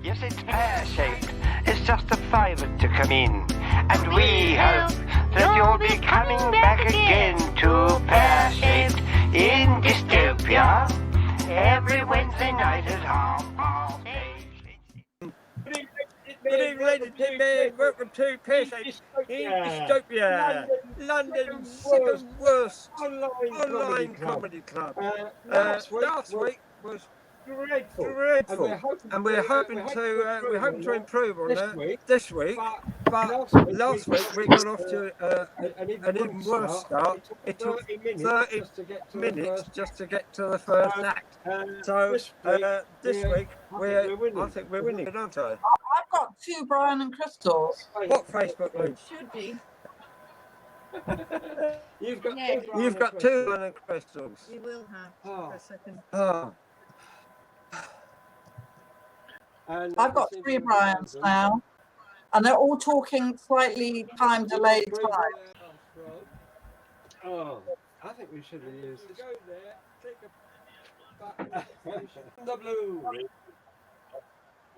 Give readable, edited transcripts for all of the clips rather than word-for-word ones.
Yes, it's pear-shaped. It's just a favour to come in. And we hope that you'll be coming back again to Pear Shaped in Dystopia every Wednesday night at 8:30. Good evening, ladies and gentlemen. Welcome to Pear Shaped in Dystopia, London's second worst online comedy club. Last week was dreadful, and we're hoping to improve on that this week. But last week we got off to an even worse start. It took 30 minutes just to get to the first act. So this week I think we're winning, aren't I? I've got 2 Brian and Kryssals. What Facebook link? Should be. You've got 2 Brian and Kryssals. We will have for a second. Oh. I've got 3 Brians now, and they're all talking slightly time delayed time. Oh, I think we should have used this. The blue.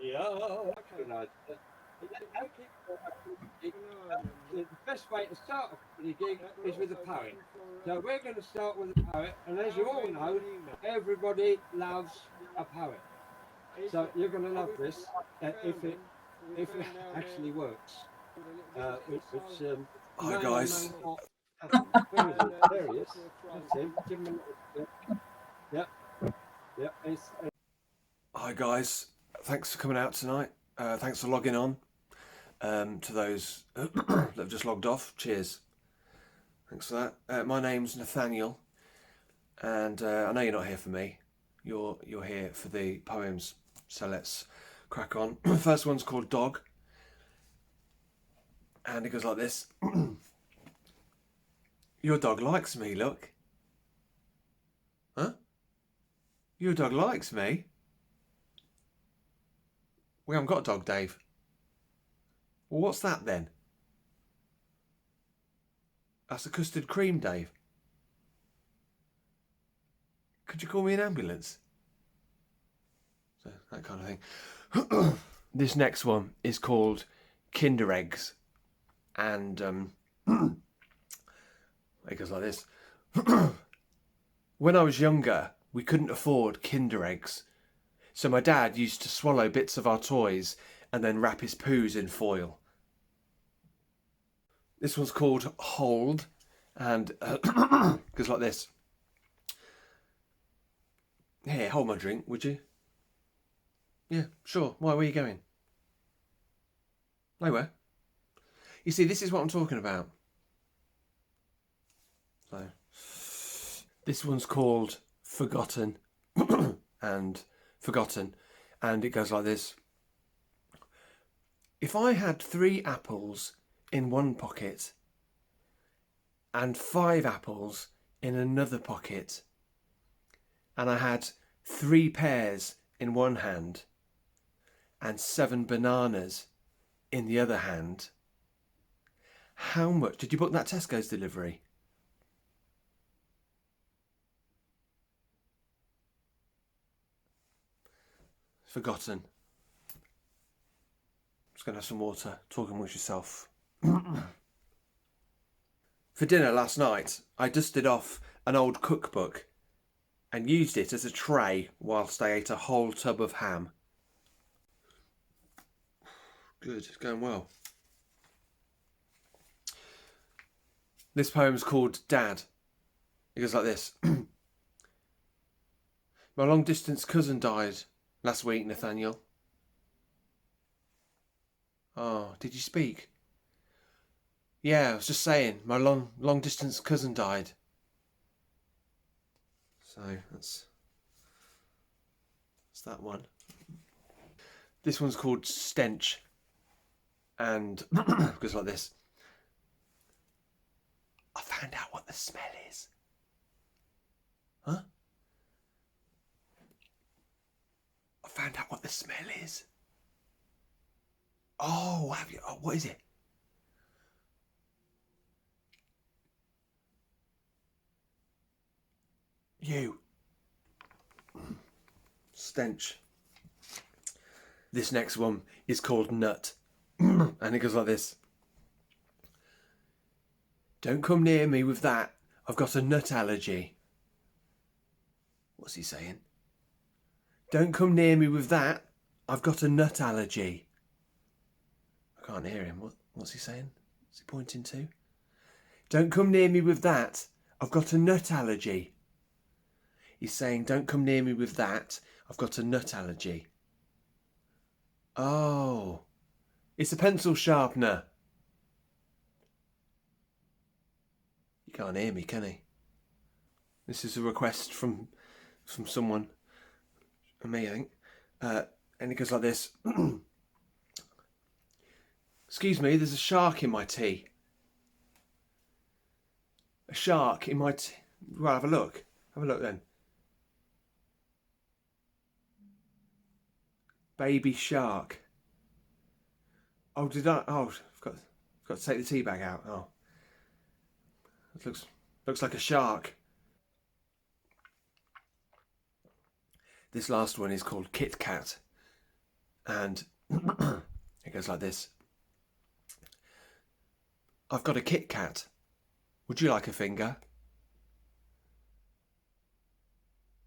Yeah. The best way to start a comedy gig is with a poet. So we're going to start with a poet, and as you all know, everybody loves a poet. So you're going to love this if it actually works. Hi guys. There he is. That's him. Give him a... Yep. Hi guys. Thanks for coming out tonight. Thanks for logging on. To those that have just logged off, cheers. Thanks for that. My name's Nathaniel, and I know you're not here for me. You're here for the poems. So let's crack on. First one's called Dog, and it goes like this. Your dog likes me, look. Huh? Your dog likes me? We haven't got a dog, Dave. Well, what's that then? That's a custard cream, Dave. Could you call me an ambulance? So, that kind of thing. This next one is called Kinder Eggs. And it goes like this. When I was younger, we couldn't afford Kinder Eggs. So my dad used to swallow bits of our toys and then wrap his poos in foil. This one's called Hold, and goes like this. Here, hold my drink, would you? Yeah, sure. Why, where are you going? Nowhere. You see, this is what I'm talking about. So, this one's called Forgotten, and it goes like this. If I had 3 apples in one pocket and 5 apples in another pocket, and I had 3 pears in one hand and 7 bananas in the other hand, how much did you book that Tesco's delivery? Forgotten. Just going to have some water, talk amongst yourself. For dinner last night, I dusted off an old cookbook and used it as a tray whilst I ate a whole tub of ham. Good, it's going well. This poem's called Dad. It goes like this. My long distance cousin died last week, Nathaniel. Oh, did you speak? Yeah, I was just saying, my long distance cousin died. So that's that one. This one's called Stench, and goes like this. I found out what the smell is. Huh? I found out what the smell is. Oh, have you? Oh, what is it? You. Stench. This next one is called Nut. And it goes like this. Don't come near me with that. I've got a nut allergy. What's he saying? Don't come near me with that. I've got a nut allergy. I can't hear him. What's he saying? What's he pointing to? Don't come near me with that. I've got a nut allergy. He's saying, don't come near me with that. I've got a nut allergy. Oh, it's a pencil sharpener. He can't hear me, can he? This is a request from someone. Me, I think. And it goes like this. Excuse me, there's a shark in my tea. A shark in my tea. Well, have a look. Have a look then. Baby shark. Oh, did I? Oh, I've got to take the tea bag out. Oh, it looks like a shark. This last one is called Kit Kat, and it goes like this. I've got a Kit Kat. Would you like a finger?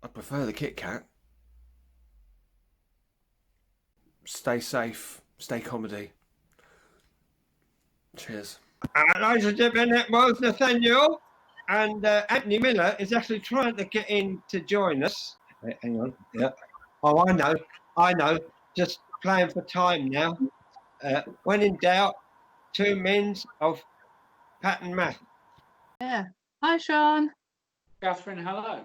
I prefer the Kit Kat. Stay safe. Stay comedy. Cheers. Ladies and gentlemen, that was Nathaniel, and Anthony Miller is actually trying to get in to join us. Hang on. Yeah. Oh, I know. Just playing for time now. When in doubt, 2 mins of pattern math. Yeah. Hi, Sean. Catherine, hello.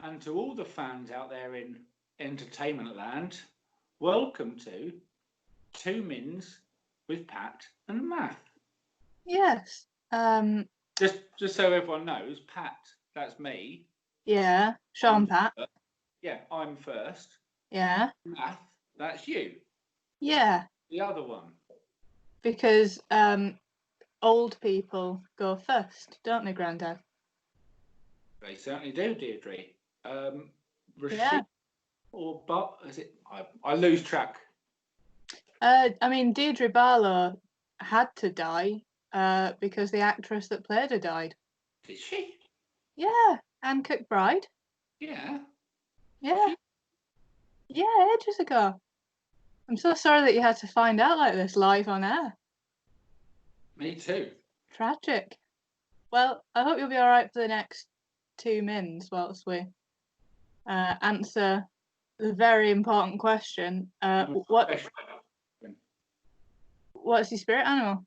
And to all the fans out there in entertainment land, welcome to 2 Mins with Pat and Math. Yes. Just so everyone knows, Pat, that's me. Yeah. Sean, Pat. Yeah, I'm first. Yeah. Math, that's you. Yeah. The other one. Because old people go first, don't they, Grandad? They certainly do, Deirdre. Rashid Yeah. or But is it? I lose track. I mean, Deirdre Barlow had to die because the actress that played her died. Did she? Yeah. Anne Kirkbride. Yeah. Yeah. Yeah, ages ago. I'm so sorry that you had to find out like this live on air. Me too. Tragic. Well, I hope you'll be all right for the next 2 mins whilst we answer the very important question. What's your spirit animal?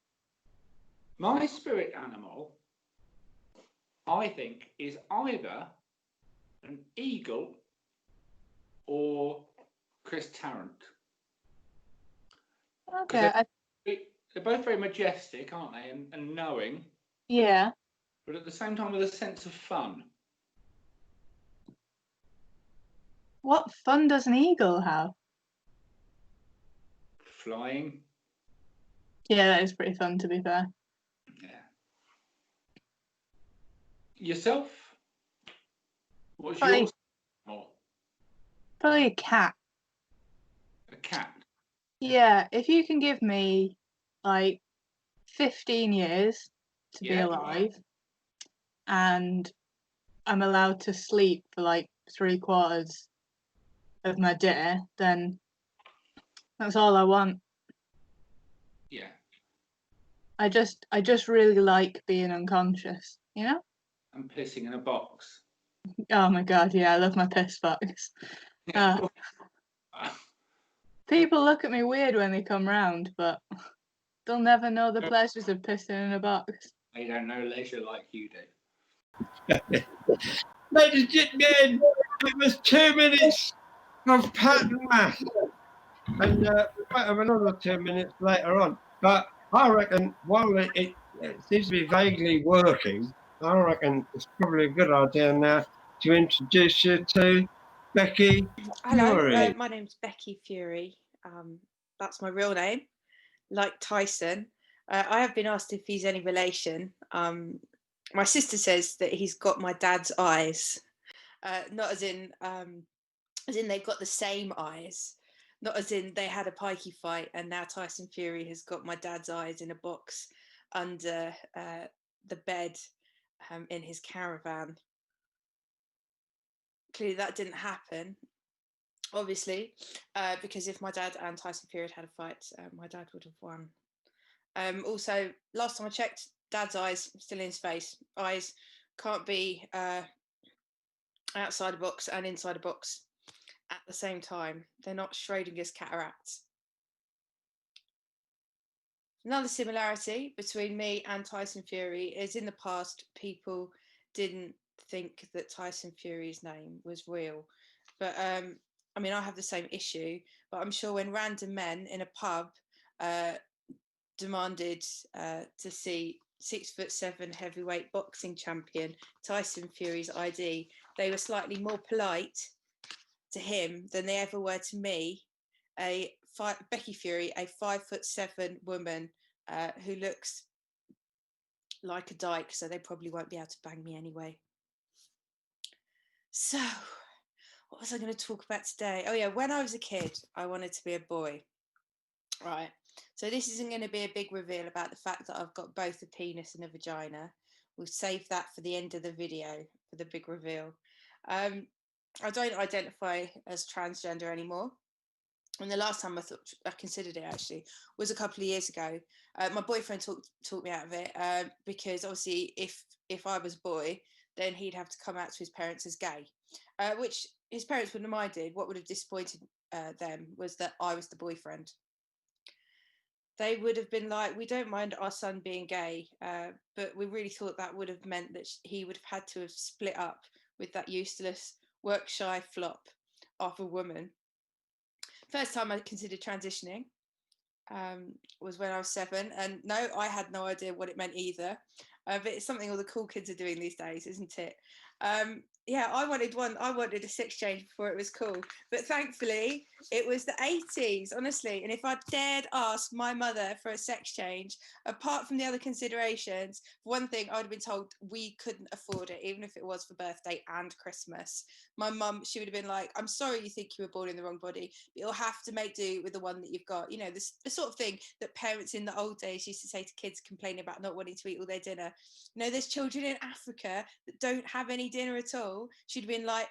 My spirit animal, I think, is either an eagle or Chris Tarrant. Okay. They're both very majestic, aren't they? And knowing. Yeah. But at the same time with a sense of fun. What fun does an eagle have? Flying. Yeah, that is pretty fun, to be fair. Yeah. Yourself? What's Probably, yours? Oh, probably a cat. a cat. Yeah, if you can give me like 15 years to be alive and I'm allowed to sleep for like 3/4 of my day, then that's all I want. Yeah. I just really like being unconscious, you know? And pissing in a box. Oh my god, yeah, I love my piss box. People look at me weird when they come round, but they'll never know the pleasures of pissing in a box. They don't know leisure like you do. Ladies and gentlemen, it was 2 minutes of pattern math. And we might have another 2 minutes later on. But I reckon while it seems to be vaguely working, I reckon it's probably a good idea now to introduce you to Becky. Hello, my name's Becky Fury. That's my real name, like Tyson. I have been asked if he's any relation. My sister says that he's got my dad's eyes, not as in they've got the same eyes, Not as in they had a pikey fight and now Tyson Fury has got my dad's eyes in a box under the bed in his caravan. Clearly that didn't happen, obviously, because if my dad and Tyson Fury had a fight, my dad would have won. Also, last time I checked, dad's eyes still in his face. Eyes can't be outside a box and inside a box at the same time. They're not Schrodinger's cataracts. Another similarity between me and Tyson Fury is in the past, people didn't think that Tyson Fury's name was real. But I mean, I have the same issue, but I'm sure when random men in a pub demanded to see 6'7" heavyweight boxing champion Tyson Fury's ID, they were slightly more polite to him than they ever were to me, Becky Fury, a 5'7" woman who looks like a dyke, so they probably won't be able to bang me anyway. So, what was I going to talk about today? Oh yeah, when I was a kid, I wanted to be a boy. Right. So this isn't going to be a big reveal about the fact that I've got both a penis and a vagina. We'll save that for the end of the video, for the big reveal. I don't identify as transgender anymore. And the last time I considered it actually was a couple of years ago. My boyfriend talked me out of it because obviously if I was a boy, then he'd have to come out to his parents as gay, which his parents wouldn't have minded. What would have disappointed them was that I was the boyfriend. They would have been like, we don't mind our son being gay, but we really thought that would have meant that he would have had to have split up with that useless, work-shy flop of a woman. First time I considered transitioning was when I was 7, and no, I had no idea what it meant either. But it's something all the cool kids are doing these days, isn't it? Yeah, I wanted a sex change before it was cool, but thankfully it was the 80s, honestly. And if I dared ask my mother for a sex change, apart from the other considerations, one thing I would have been told we couldn't afford it, even if it was for birthday and Christmas. My mum, she would have been like, I'm sorry you think you were born in the wrong body, but you'll have to make do with the one that you've got. You know, the sort of thing that parents in the old days used to say to kids complaining about not wanting to eat all their dinner. You know, there's children in Africa that don't have any dinner at all. She'd been like,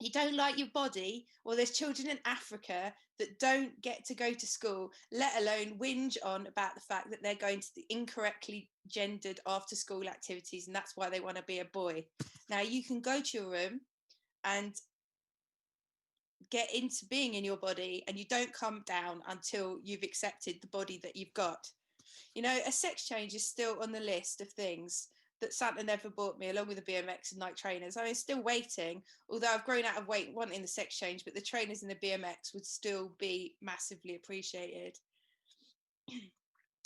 you don't like your body? Well, there's children in Africa that don't get to go to school, let alone whinge on about the fact that they're going to the incorrectly gendered after school activities, and that's why they want to be a boy. Now, you can go to your room and get into being in your body, and you don't come down until you've accepted the body that you've got. You know, a sex change is still on the list of things that Santa never bought me, along with the BMX and Nike trainers. I'm still waiting, although I've grown out of weight wanting the sex change, but the trainers and the BMX would still be massively appreciated.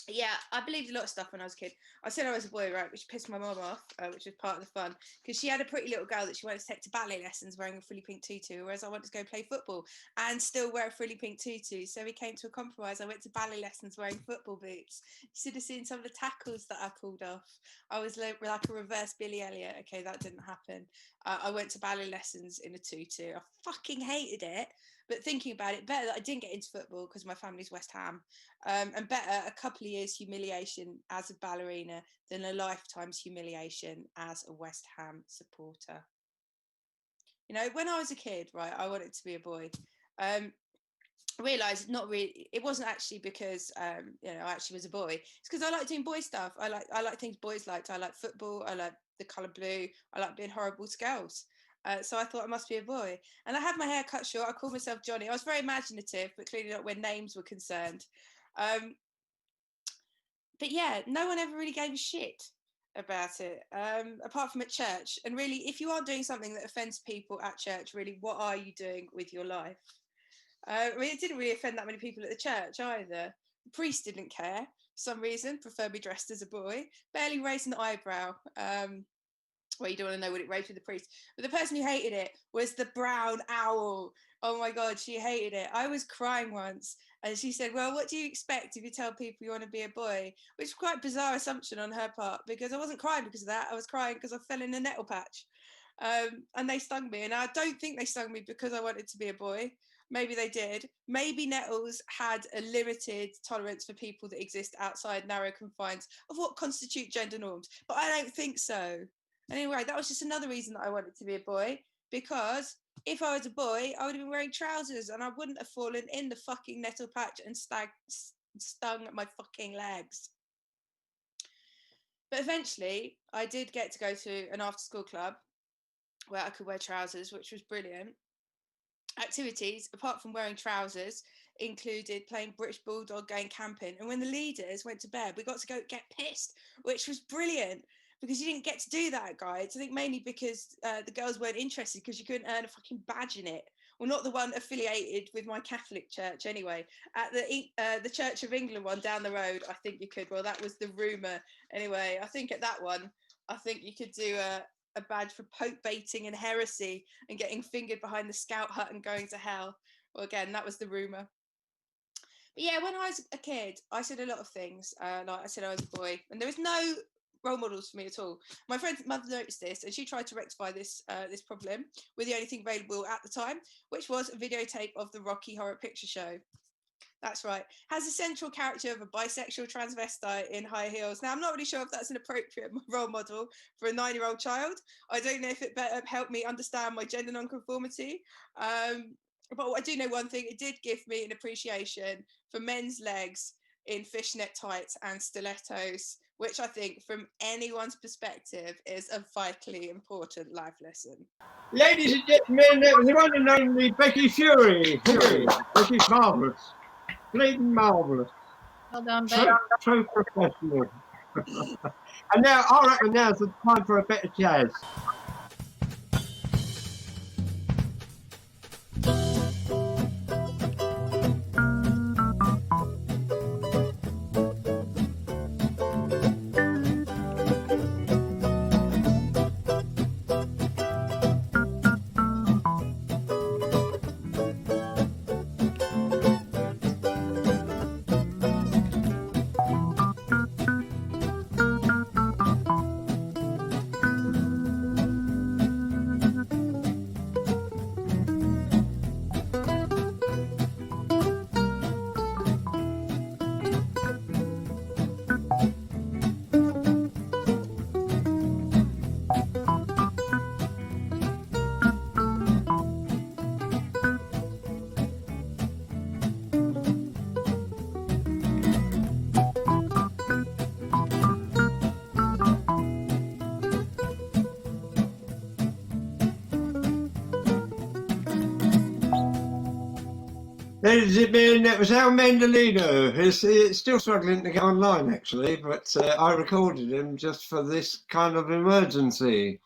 Yeah, I believed a lot of stuff when I was a kid. I said I was a boy, right, which pissed my mum off, which was part of the fun, because she had a pretty little girl that she wanted to take to ballet lessons wearing a frilly pink tutu, whereas I wanted to go play football and still wear a frilly pink tutu. So we came to a compromise. I went to ballet lessons wearing football boots. You should have seen some of the tackles that I pulled off. I was like a reverse Billy Elliot. Okay, that didn't happen. I went to ballet lessons in a tutu. I fucking hated it. But thinking about it, better that I didn't get into football because my family's West Ham, and better a couple of years humiliation as a ballerina than a lifetime's humiliation as a West Ham supporter. You know, when I was a kid, right, I wanted to be a boy. I realised not really. It wasn't actually because you know, I actually was a boy. It's because I like doing boy stuff. I like things boys liked. I like football. I like the colour blue. I like being horrible to girls. So I thought I must be a boy. And I had my hair cut short. I called myself Johnny. I was very imaginative, but clearly not when names were concerned. But yeah, no one ever really gave a shit about it, apart from at church. And really, if you aren't doing something that offends people at church, really, what are you doing with your life? I mean, it didn't really offend that many people at the church either. The priest didn't care for some reason, preferred me dressed as a boy, barely raised an eyebrow. Well, you don't want to know what it raised with the priest. But the person who hated it was the brown owl. Oh my God, she hated it. I was crying once. And she said, well, what do you expect if you tell people you want to be a boy? Which is quite a bizarre assumption on her part, because I wasn't crying because of that. I was crying because I fell in a nettle patch. And they stung me. And I don't think they stung me because I wanted to be a boy. Maybe they did. Maybe Nettles had a limited tolerance for people that exist outside narrow confines of what constitute gender norms. But I don't think so. Anyway, that was just another reason that I wanted to be a boy, because if I was a boy, I would have been wearing trousers and I wouldn't have fallen in the fucking nettle patch and stung my fucking legs. But eventually, I did get to go to an after-school club where I could wear trousers, which was brilliant. Activities, apart from wearing trousers, included playing British Bulldog, going camping. And when the leaders went to bed, we got to go get pissed, which was brilliant, because you didn't get to do that, guys. I think mainly because the girls weren't interested, because you couldn't earn a fucking badge in it. Well, not the one affiliated with my Catholic church, anyway. At the Church of England one down the road, I think you could. Well, that was the rumour. Anyway, I think at that one, I think you could do a badge for Pope baiting and heresy and getting fingered behind the scout hut and going to hell. Well, again, that was the rumour. But yeah, when I was a kid, I said a lot of things. Like I said I was a boy, and there was no role models for me at all. My friend's mother noticed this, and she tried to rectify this problem with the only thing available at the time, which was a videotape of the Rocky Horror Picture Show. That's right. Has a central character of a bisexual transvestite in high heels. Now, I'm not really sure if that's an appropriate role model for a 9-year-old child. I don't know if it better help me understand my gender nonconformity. But I do know one thing. It did give me an appreciation for men's legs in fishnet tights and stilettos, which I think, from anyone's perspective, is a vitally important life lesson. Ladies and gentlemen, that was the one and only Becky Fury. Becky's marvellous. Bleeding marvellous. Well done, Becky. So professional. And now, I reckon now's the time for a bit of jazz. Ladies and gentlemen, that was Al Mandolino. It's still struggling to get online, actually, but I recorded him just for this kind of emergency.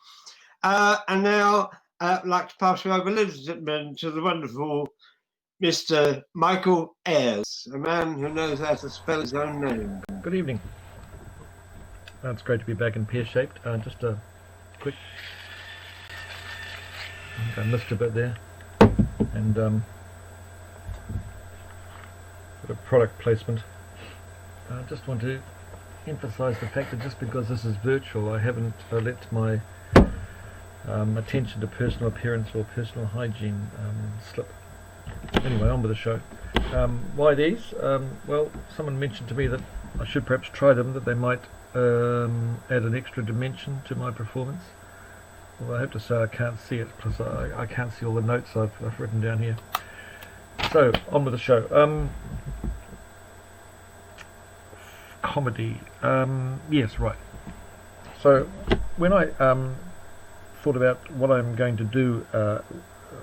And now I'd like to pass you over, ladies and gentlemen, to the wonderful Mr. Michael Ayers, a man who knows how to spell his own name. Good evening. It's great to be back in Pear Shaped. Just a quick... I think I missed a bit there. And a product placement. I just want to emphasize the fact that just because this is virtual, I haven't let my attention to personal appearance or personal hygiene slip. Anyway, on with the show. Why these? Well, someone mentioned to me that I should perhaps try them, that they might add an extra dimension to my performance. Well, I have to say I can't see it, because I can't see all the notes I've written down here. So, on with the show. Comedy. Yes, right. So, when I thought about what I'm going to do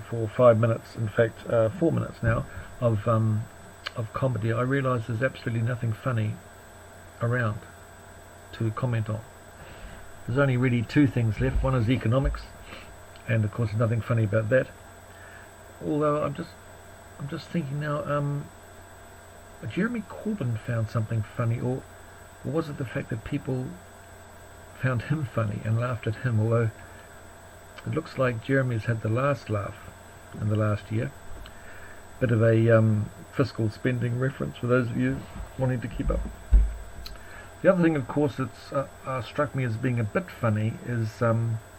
for 5 minutes, in fact 4 minutes now, of comedy, I realised there's absolutely nothing funny around to comment on. There's only really two things left. One is economics, and of course there's nothing funny about that. Although I'm just thinking now, Jeremy Corbyn found something funny, or was it the fact that people found him funny and laughed at him? Although it looks like Jeremy's had the last laugh in the last year. Bit of a fiscal spending reference for those of you wanting to keep up. The other thing, of course, that's struck me as being a bit funny is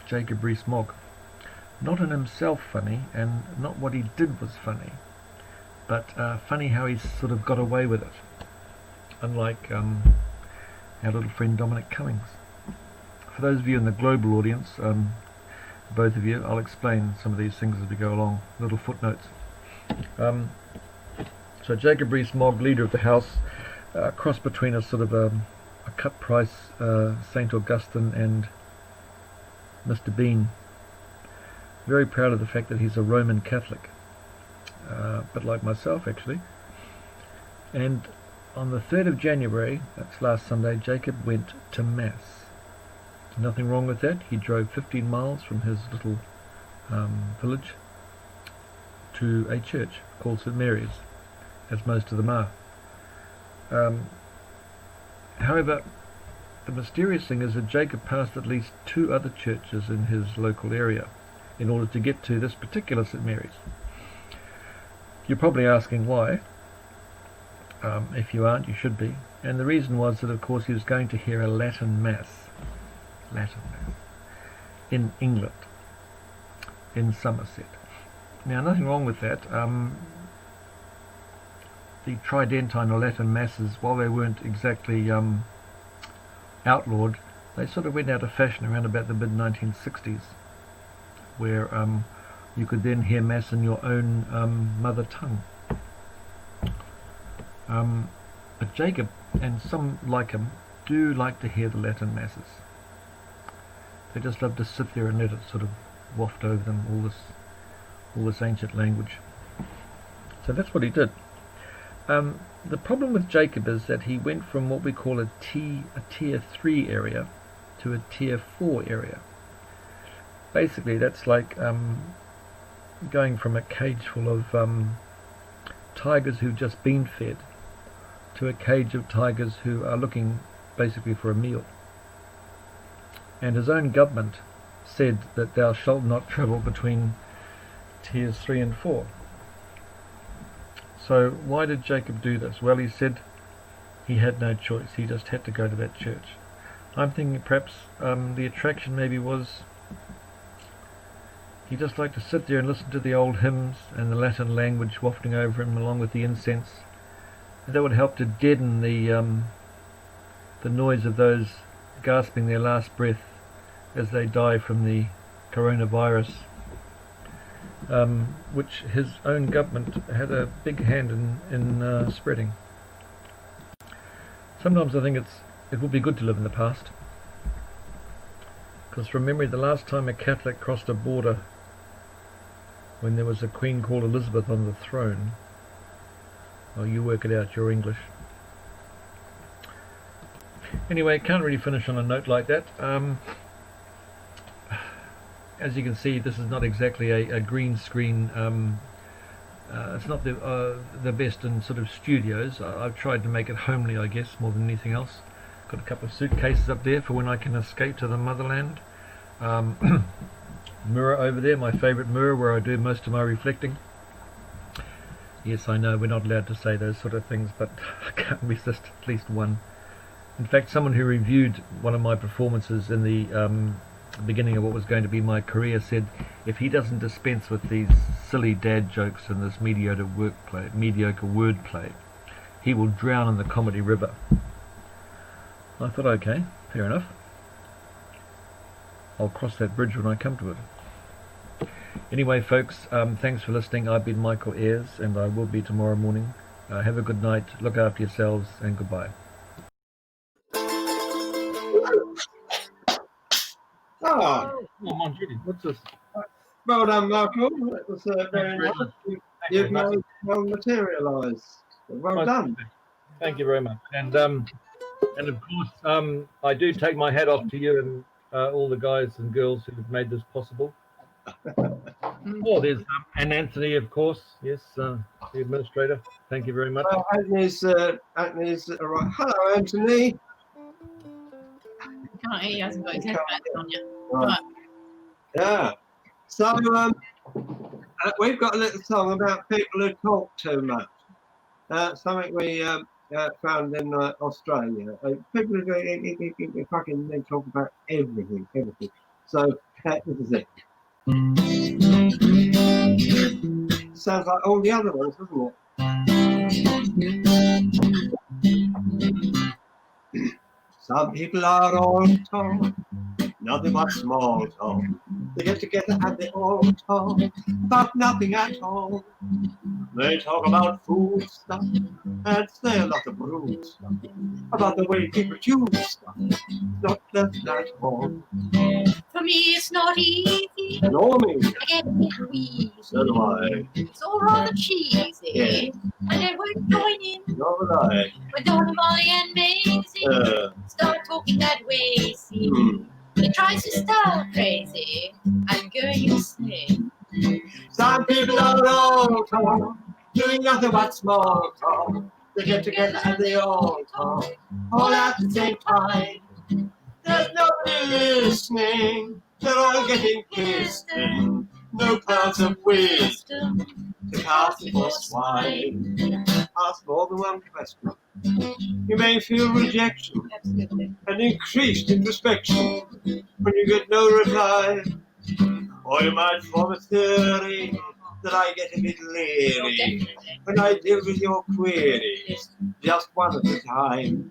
Jacob Rees-Mogg. Not in himself funny, and not what he did was funny. but funny how he's sort of got away with it, unlike our little friend Dominic Cummings. For those of you in the global audience, both of you, I'll explain some of these things as we go along, little footnotes. So Jacob Rees-Mogg, leader of the house, cross between a sort of a cut price St. Augustine and Mr. Bean. Very proud of the fact that he's a Roman Catholic, but like myself actually. And on the 3rd of January, that's last Sunday, Jacob went to Mass. Nothing wrong with that. He drove 15 miles from his little village to a church called St. Mary's, as most of them are. However, the mysterious thing is that Jacob passed at least 2 other churches in his local area in order to get to this particular St. Mary's. You're probably asking why. If you aren't, you should be. And the reason was that, of course, he was going to hear a Latin Mass in England, in Somerset. Now, nothing wrong with that. The Tridentine or Latin Masses, while they weren't exactly outlawed, they sort of went out of fashion around about the mid-1960s, where you could then hear Mass in your own mother tongue. But Jacob, and some like him, do like to hear the Latin Masses. They just love to sit there and let it sort of waft over them, all this ancient language. So that's what he did. The problem with Jacob is that he went from what we call a tier 3 area to a tier 4 area. Basically, that's like going from a cage full of tigers who've just been fed to a cage of tigers who are looking basically for a meal. And his own government said that thou shalt not travel between tiers 3 and 4. So why did Jacob do this? Well, he said he had no choice. He just had to go to that church. I'm thinking perhaps the attraction maybe was he just liked to sit there and listen to the old hymns and the Latin language wafting over him along with the incense. That would help to deaden the noise of those gasping their last breath as they die from the coronavirus, which his own government had a big hand in spreading. Sometimes I think it would be good to live in the past, because from memory the last time a Catholic crossed a border, when there was a queen called Elizabeth on the throne, well, you work it out, you're English. Anyway, can't really finish on a note like that. As you can see, this is not exactly a green screen. It's not the best in sort of studios. I've tried to make it homely, I guess, more than anything else. Got a couple of suitcases up there for when I can escape to the motherland. Mirror over there, my favourite mirror where I do most of my reflecting. Yes, I know we're not allowed to say those sort of things, but I can't resist at least one. In fact, someone who reviewed one of my performances in the beginning of what was going to be my career said, if he doesn't dispense with these silly dad jokes and this mediocre wordplay, he will drown in the comedy river. I thought, okay, fair enough. I'll cross that bridge when I come to it. Anyway, folks, thanks for listening. I've been Michael Ayers, and I will be tomorrow morning. Have a good night, look after yourselves, and goodbye. Oh, come on, Judy, what's this? well done, Michael. That was very nice. You've made well materialised. Well done. Thank you very much. And of course, I do take my hat off to you and all the guys and girls who have made this possible. Oh, there's and Anthony, of course. Yes, the administrator. Thank you very much. Anthony's all right. Hello, Anthony. Can't hear, he hasn't got his headphones on yet. Right. Yeah. So we've got a little song about people who talk too much. Something we found in Australia. People who fucking they talk about everything. So this is it. Sounds like all the other ones, doesn't it? Some people are all talk, nothing but small talk. They get together and they all talk about nothing at all. They talk about food stuff and say a lot of rude stuff about the way people choose stuff. Not pleasant at all. For me, it's not easy. Nor me. I get a bit wheezy. So do I. It's all rather cheesy. Yeah. And I won't join in Nor would I. when Donna, Molly, and Maisie start talking that way. See, it tries to start crazy. I'm going insane. Some people are all talk, doing nothing but small talk. They get together and they all talk, all at the same time. There's nobody listening, they're all getting pissed in. No clouds of wisdom to cast for swine. Ask more than one question. You may feel rejection and increased introspection when you get no reply. Or you might form a theory that I get a bit leery when I deal with your queries, just one at a time.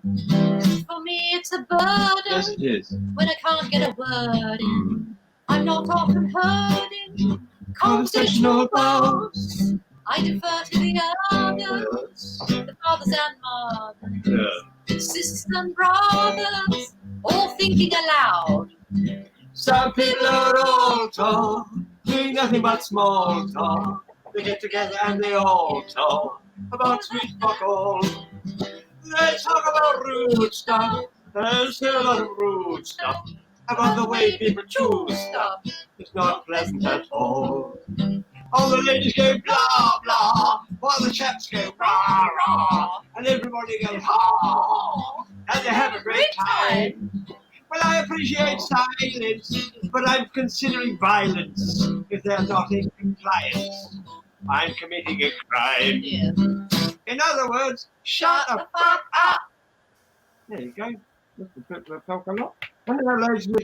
For me, it's a burden. Yes, it is. When I can't get a word in, I'm not often heard in conversational bouts. I defer to the others, the fathers and mothers, sisters and brothers, all thinking aloud. Some people are all talk, doing nothing but small talk. They get together and they all talk about sweet fuck all. They talk about rude stuff, and say a lot of rude stuff about the way people choose stuff. It's not pleasant at all. All the ladies go blah blah, while the chaps go rah rah, and everybody goes ha, and they have a great time. Well, I appreciate silence, but I'm considering violence if they're not in compliance. I'm committing a crime. Yeah. In other words, shut the fuck up. There you go. Mr. Talk a lot. Hello, ladies and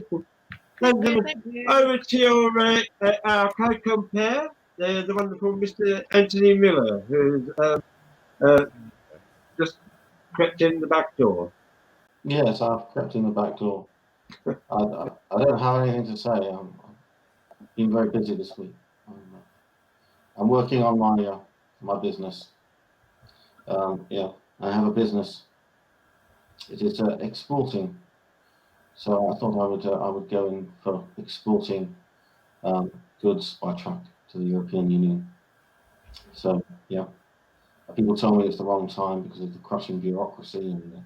gentlemen. Over to our co-compare, the wonderful Mr. Anthony Miller, who's just crept in the back door. Yes, I've crept in the back door. I don't have anything to say. I've been very busy this week. I'm working on my business. Yeah, I have a business. It is exporting. So I thought I would go in for exporting goods by truck to the European Union. So yeah, people told me it's the wrong time because of the crushing bureaucracy and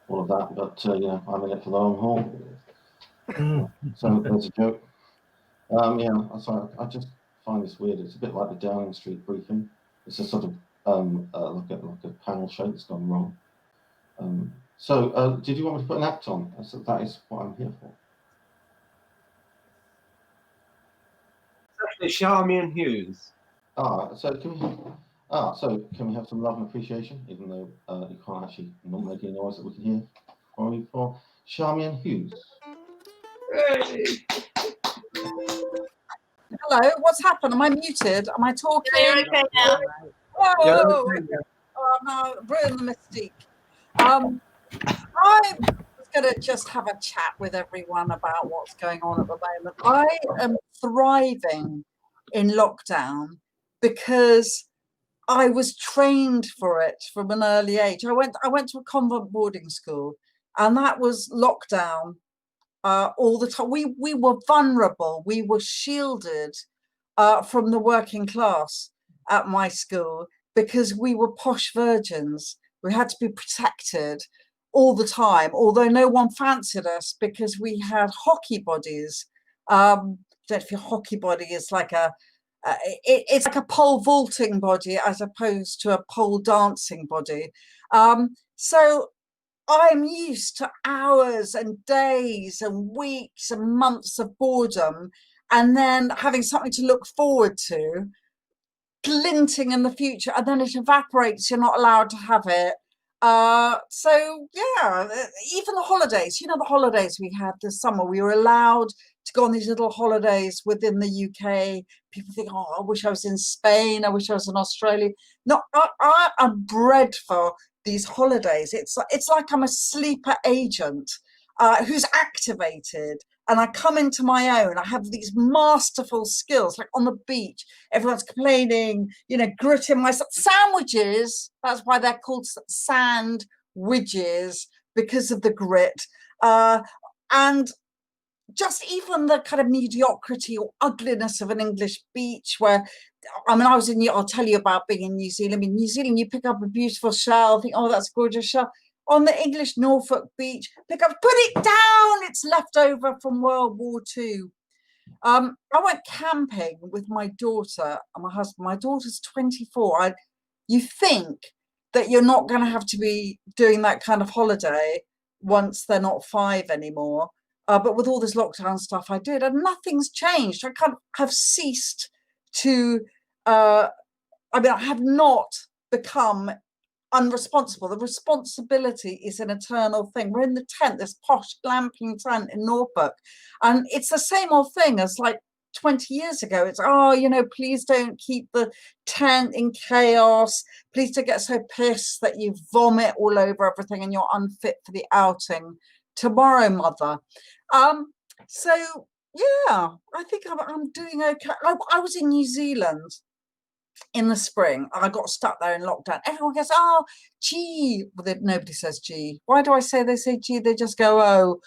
all of that. But you know, I'm in it for the long haul. So there's a joke. Yeah, sorry, I just find this weird. It's a bit like the Downing Street briefing. It's a sort of like a panel show that's gone wrong. So did you want me to put an act on? So that is what I'm here for. It's actually Charmian Hughes. So can we have some love and appreciation, even though you can't actually not make any noise that we can hear from you for Charmian Hughes. Hey. Hello, what's happened? Am I muted? Am I talking? You're okay now. Whoa! Oh, no, ruin the mystique. I was going to just have a chat with everyone about what's going on at the moment. I am thriving in lockdown because I was trained for it from an early age. I went to a convent boarding school, and that was lockdown all the time. We were vulnerable. We were shielded from the working class at my school because we were posh virgins. We had to be protected all the time, although no one fancied us because we had hockey bodies. Don't know if your hockey body is like it's like a pole vaulting body as opposed to a pole dancing body. So I'm used to hours and days and weeks and months of boredom, and then having something to look forward to, glinting in the future, and then it evaporates. You're not allowed to have it. So yeah, even the holidays, the holidays we had this summer, we were allowed to go on these little holidays within the UK. People think, oh, I wish I was in Spain. I wish I was in Australia. No, I am bred for these holidays. It's like I'm a sleeper agent who's activated, and I come into my own. I have these masterful skills, like on the beach, everyone's complaining, you know, gritting my sandwiches. That's why they're called sand widges, because of the grit. And just even the kind of mediocrity or ugliness of an English beach where, I mean, I'll tell you about being in New Zealand. In New Zealand, you pick up a beautiful shell, think, oh, that's a gorgeous shell. On the English Norfolk beach, put it down. It's left over from World War II. I went camping with my daughter and my husband. My daughter's 24. You think that you're not going to have to be doing that kind of holiday once they're not 5 anymore. But with all this lockdown stuff, I did, and nothing's changed. I kind of have ceased to, I have not become unresponsible. The responsibility is an eternal thing. We're in the tent, this posh glamping tent in Norfolk, and it's the same old thing as like 20 years ago. It's, oh, you know, please don't keep the tent in chaos. Please don't get so pissed that you vomit all over everything and you're unfit for the outing tomorrow, mother. So yeah, I think I'm doing okay. I was in New Zealand in the spring. I got stuck there in lockdown. Everyone goes, oh, gee. Well, nobody says gee. Why do I say they say gee? They just go, oh,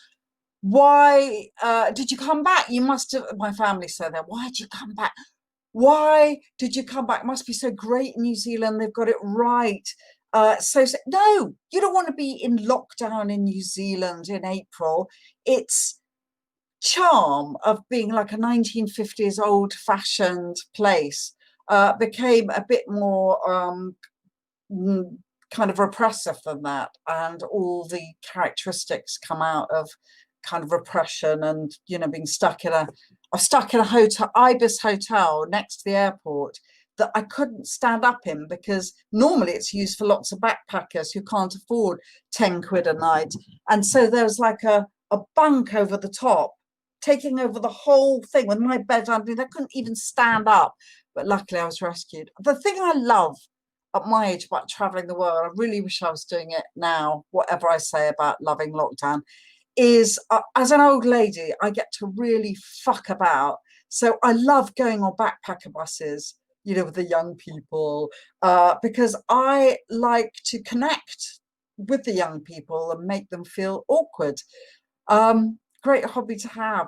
why did you come back? You must have, my family said that. Why did you come back? Why did you come back? It must be so great in New Zealand. They've got it right. So no, you don't want to be in lockdown in New Zealand in April. It's charm of being like a 1950s old-fashioned place became a bit more kind of repressive than that, and all the characteristics come out of kind of repression and, you know, being stuck in a hotel, Ibis hotel next to the airport, that I couldn't stand up in, because normally it's used for lots of backpackers who can't afford 10 quid a night. And so there was like a bunk over the top, taking over the whole thing with my bed underneath. I couldn't even stand up, but luckily I was rescued. The thing I love at my age about traveling the world, I really wish I was doing it now, whatever I say about loving lockdown, is as an old lady, I get to really fuck about. So I love going on backpacker buses, you know, with the young people, because I like to connect with the young people and make them feel awkward. Great hobby to have.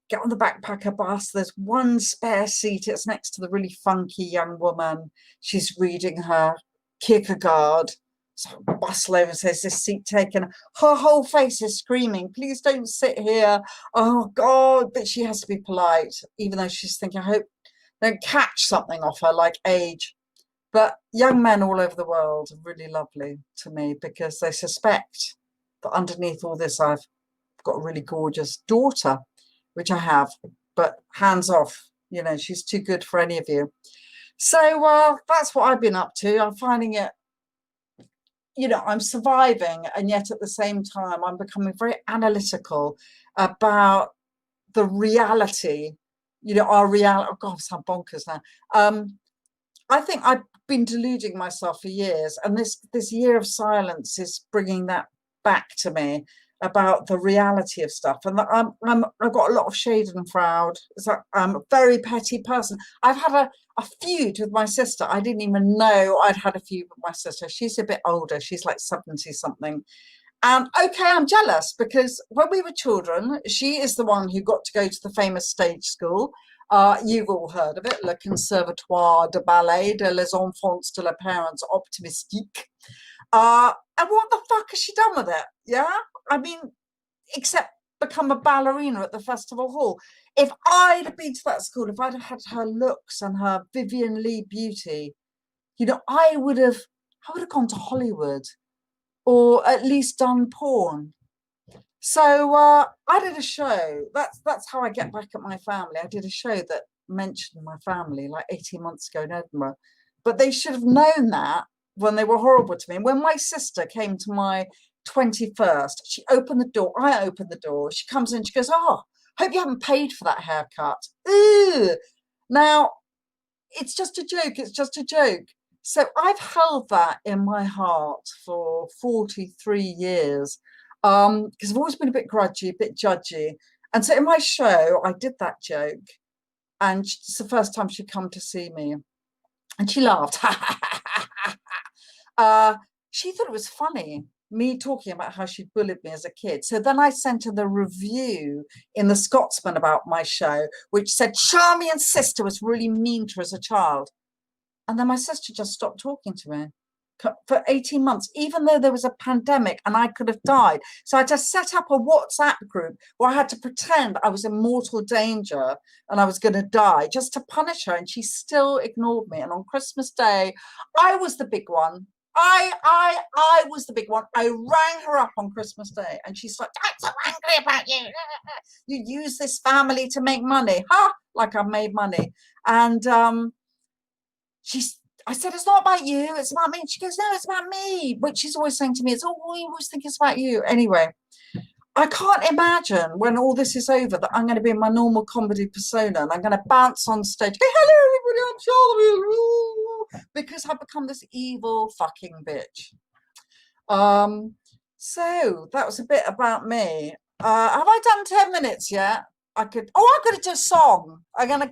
Get on the backpacker bus. There's one spare seat. It's next to the really funky young woman. She's reading her Kierkegaard. So I bustle over and says, this seat taken. Her whole face is screaming, please don't sit here. Oh God, but she has to be polite, even though she's thinking, I hope they don't catch something off her like age. But young men all over the world are really lovely to me, because they suspect that underneath all this, I've got a really gorgeous daughter, which I have, but hands off, you know, she's too good for any of you. So that's what I've been up to. I'm finding it, you know, I'm surviving, and yet at the same time, I'm becoming very analytical about the reality, you know, our reality. Oh God, I sound bonkers now. I think I've been deluding myself for years, and this year of silence is bringing that back to me, about the reality of stuff. And that I've got a lot of schadenfreude. It's like I'm a very petty person. I've had a feud with my sister. I didn't even know I'd had a feud with my sister. She's a bit older. She's like 70 something. And okay, I'm jealous, because when we were children, she is the one who got to go to the famous stage school. You've all heard of it, Le Conservatoire de Ballet de les Enfants de la Parents Optimistique. And what the fuck has she done with it? Yeah, I mean, except become a ballerina at the festival hall. If I'd have been to that school, if I'd have had her looks and her Vivian Leigh beauty, you know, I would have gone to Hollywood, or at least done porn. So I did a show. That's how I get back at my family. I did a show that mentioned my family like 18 months ago in Edinburgh, but they should have known that when they were horrible to me. And when my sister came to my 21st, she opened the door. I opened the door. She comes in. She goes, "Oh, Hope you haven't paid for that haircut. Ooh. Now, it's just a joke. It's just a joke. So I've held that in my heart for 43 years because I've always been a bit grudgy, a bit judgy. And so in my show, I did that joke. And it's the first time she'd come to see me. And she laughed. She thought it was funny, me talking about how she bullied me as a kid. So then I sent her the review in the Scotsman about my show, which said Charmian's sister was really mean to her as a child. And then my sister just stopped talking to me for 18 months, even though there was a pandemic and I could have died. So I just set up a WhatsApp group where I had to pretend I was in mortal danger and I was going to die just to punish her. And she still ignored me. And on Christmas Day, I was the big one. I was the big one. I rang her up on Christmas Day and she's like, I'm so angry about you. You use this family to make money. Ha! Like I've made money. And I said, it's not about you, it's about me. And she goes, no, it's about me. But she's always saying to me, we always think it's about you. Anyway, I can't imagine when all this is over that I'm going to be in my normal comedy persona and I'm going to bounce on stage. Hey, hello, everybody, I'm Charmian. Because I've become this evil fucking bitch. So that was a bit about me. Have I done 10 minutes yet? I'm going to do a song. I'm going to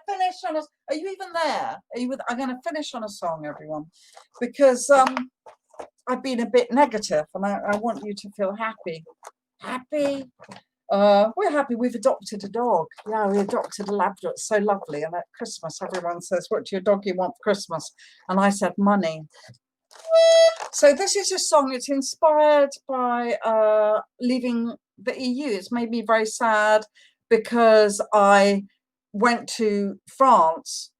finish on a, are you even there? I'm going to finish on a song, everyone, because I've been a bit negative and I want you to feel happy. Happy? We're happy we've adopted a dog. Yeah, we adopted a Labrador. It's so lovely. And at Christmas, everyone says, what do your doggy want for Christmas? And I said, money. So this is a song. It's inspired by leaving the EU. It's made me very sad because I went to France.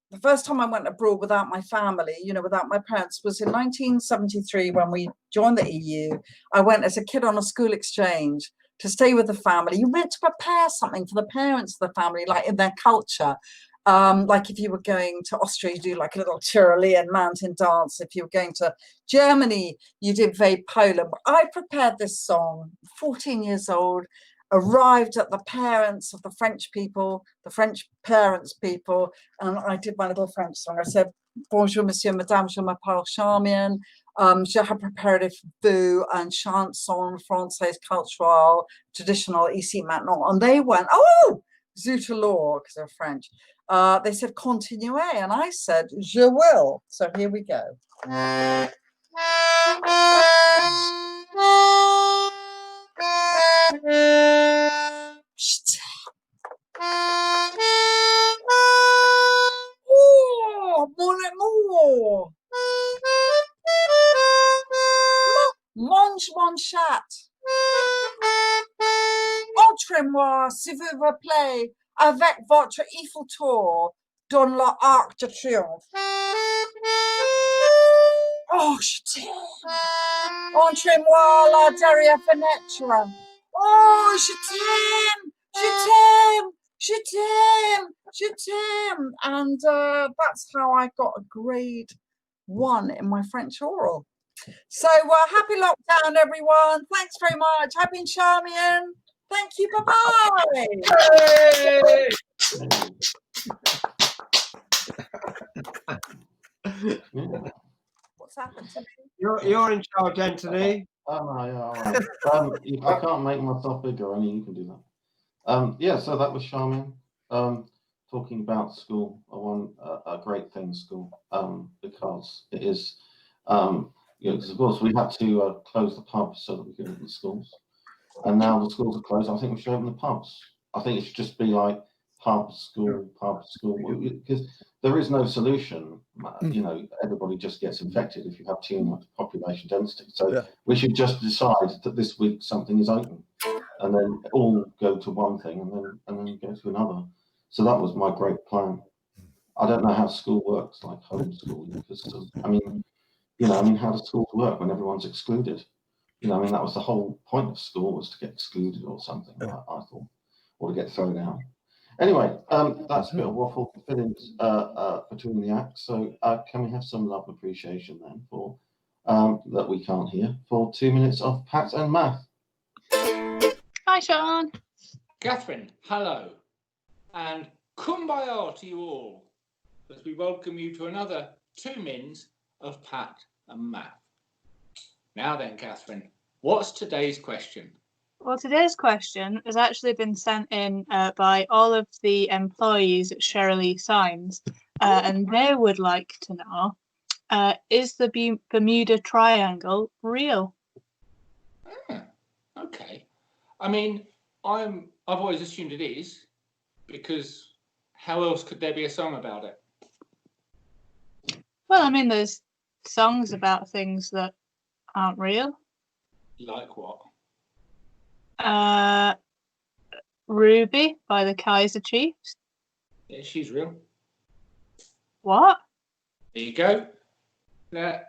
The first time I went abroad without my family, without my parents, was in 1973 when we joined the EU. I went as a kid on a school exchange to stay with the family. You meant to prepare something for the parents of the family, like in their culture. Like if you were going to Austria, you do like a little Tyrolean mountain dance. If you were going to Germany, you did Vey Poland. I prepared this song, 14 years old, arrived at the parents of the French people, the French parents people, and I did my little French song. I said, bonjour, monsieur, madame, je m'appelle Charmian. Je have prepared vous un chanson française culturelle, traditional, ici maintenant. And they went, oh, zut alors, because they're French. They said, continuez. And I said, je will. So here we go. Oh, mon amour. Mange mon chat. Entrez-moi, s'il vous plaît, avec votre Eiffel Tour dans l'Arc de Triomphe. Oh, je t'aime. Entrez-moi là derrière fenêtre. Oh, je t'aime. Je t'aime. Je t'aime. Je t'aime. And that's how I got a grade 1 in my French oral. So happy lockdown, everyone. Thanks very much. I've been Charmian. Thank you. Bye-bye. What's happened to me? You're in charge, Anthony. Oh, no, yeah, all right. I can't make myself bigger. Only you can do that. Yeah, so that was Charmian talking about school. A great thing, school, because it is, because of course we had to close the pubs so that we could open the schools. And now the schools are closed. I think we should open the pubs. I think it should just be like pub, school, because there is no solution. Everybody just gets infected if you have too much population density. So we should just decide that this week something is open, and then all go to one thing, and then go to another. So that was my great plan. I don't know how school works, like homeschooling, because how does schools work when everyone's excluded? That was the whole point of school, was to get excluded or something, I thought, or to get thrown out. Anyway, that's a bit of waffle feelings between the acts. So can we have some love appreciation then for that we can't hear for 2 minutes of Pat and Math? Hi, Sean. Catherine, hello. And kumbaya to you all as we welcome you to another 2 mins of Pat and Math. Now then, Catherine, what's today's question? Well, today's question has actually been sent in by all of the employees at Shirley Signs, and they would like to know, is the Bermuda Triangle real? Okay. I mean, I've always assumed it is, because how else could there be a song about it? Well, I mean, there's songs about things that aren't real. Like what? Ruby by the Kaiser Chiefs. Yeah, she's real. What? There you go. Now,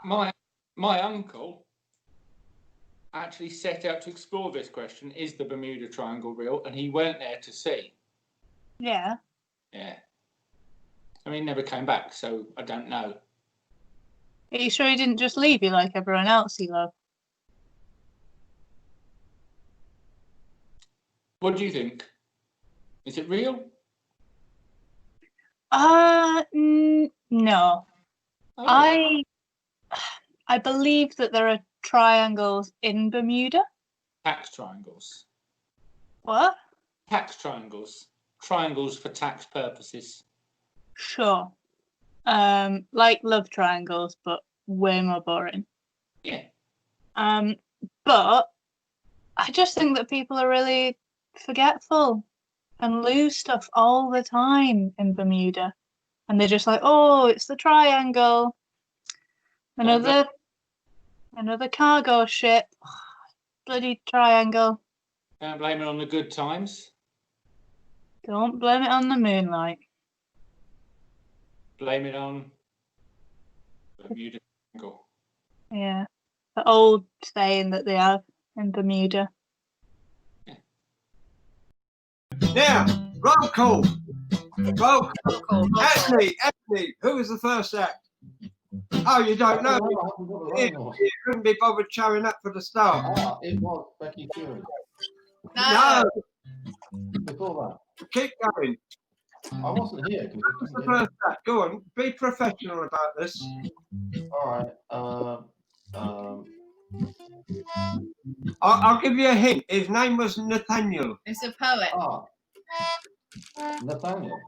my uncle actually set out to explore this question: is the Bermuda Triangle real? And he went there to see. Yeah. Yeah. I mean, he never came back, so I don't know. Are you sure he didn't just leave you like everyone else he loved? What do you think? Is it real? No. Oh. I believe that there are triangles in Bermuda. Tax triangles. What? Tax triangles. Triangles for tax purposes. Sure. Like love triangles, but way more boring. Yeah. But I just think that people are really forgetful and lose stuff all the time in Bermuda. And they're just like, oh, it's the triangle. Another cargo ship. Bloody triangle. Don't blame it on the good times. Don't blame it on the moonlight. Blame it on Bermuda Triangle. Yeah. The old saying that they have in Bermuda. Now, roll call. Roll call. Anthony, who was the first act? Oh, you don't know? You couldn't be bothered showing up for the start. Ah, it was Becky Fury. No. Before Keep going. that, I wasn't here. Who was the first act? Go on, be professional about this. All right. I'll give you a hint. His name was Nathaniel. It's a poet. Ah, Nathaniel.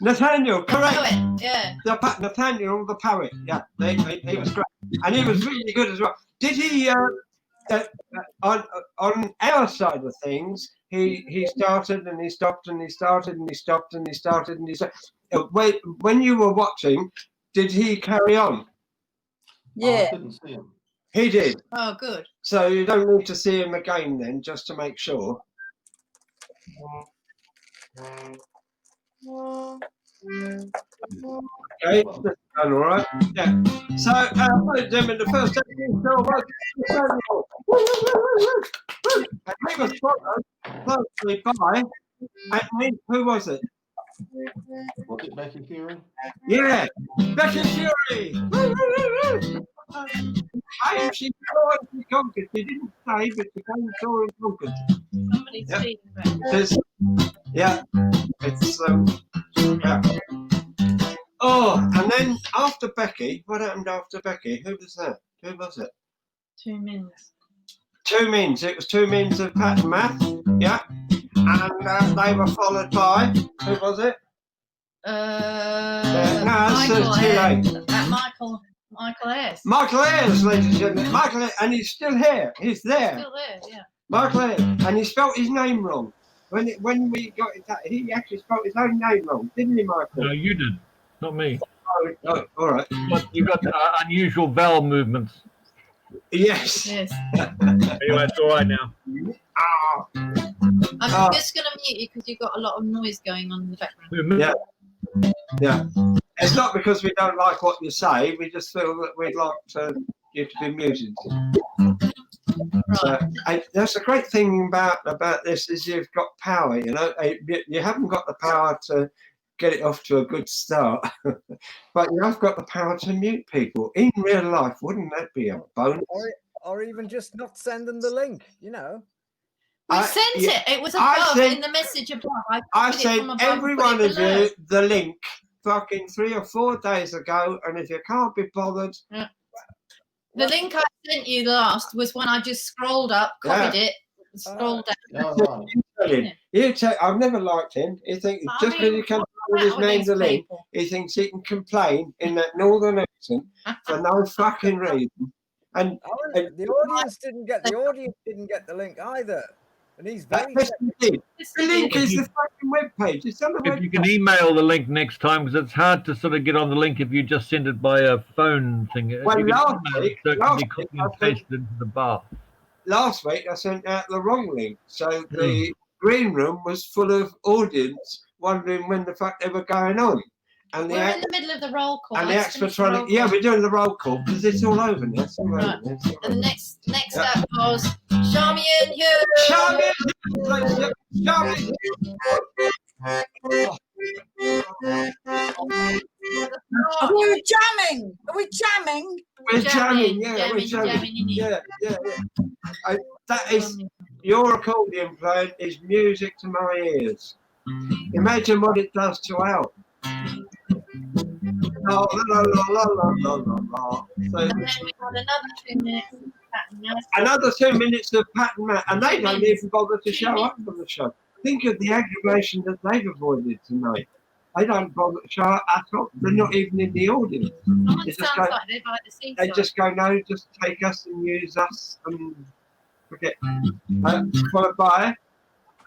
Nathaniel, correct. Poet, yeah. Nathaniel, the poet. Yeah, he was great, and he was really good as well. Did he? On our side of things, he started and he stopped and he started and he stopped and he started and he started. When you were watching, did he carry on? Yeah. I couldn't see him. He did. Oh, good. So you don't need to see him again then, just to make sure. Okay, that's done all right. Yeah. So, in the first second, and he was followed closely by, and who was it? Was it Becky Fury? Yeah, Becky Fury. She saw and she conquered. She didn't say, but she came, saw and conquered. Somebody's speaking about yeah, it's yeah. Oh, and then after Becky, what happened after Becky? Who was that? Who was it? 2 minutes. 2 mins. It was 2 mins of Pat and Math. Yeah, and they were followed by who was it? Michael Ayers. Michael Ayers, ladies and gentlemen. Michael Ayers, and he's still here. He's there. Still there, yeah. Michael Ayers, and he spelt his name wrong. When we got it, he actually spelt his own name wrong, didn't he, Michael? No, you did, not me. Oh, all right. But you got unusual vowel movements. Yes. Yes. Anyway, it's all right now. I'm just going to mute you because you've got a lot of noise going on in the background. Yeah. Yeah. It's not because we don't like what you say. We just feel that we'd like you to be muted. Right. That's a great thing about this is you've got power. You know, you haven't got the power to get it off to a good start, but you have got the power to mute people in real life. Wouldn't that be a bonus? Or even just not send them the link. You know. We sent it. It was above in the message above. I sent every one of you the link fucking 3 or 4 days ago, and if you can't be bothered. Yeah. The link I sent you last was when I just scrolled up, copied it, scrolled down. I've never liked him. He thinks just because he comes with his name's a link, he thinks he can complain in that northern accent for no fucking reason. And the audience didn't get the link either. And he's very the link is the fucking webpage. It's on the webpage. If you can email the link next time, because it's hard to sort of get on the link if you just send it by a phone thing. Well, last week pasted into the bar. Last week I sent out the wrong link, so the green room was full of audience wondering when the fuck they were going on. And we're in the middle of the roll call. And the acts were trying to, we're doing the roll call because it's all over now. Right. And the next up was Charmian Hughes. Charmian Hughes. Charmian. Are we jamming? Are we jamming? We're jamming, yeah. We're jamming. Yeah. That is, your accordion playing is music to my ears. Imagine what it does to Al. La, la, la, la, la, la, la. So, and then we had another 2 minutes of pattern math. Another 2 minutes of pattern math, and they don't even bother to show up for the show. Think of the aggravation that they've avoided tonight. They don't bother to show up at all. They're not even in the audience. They just go, just go, no, just take us and use us and forget. Followed by,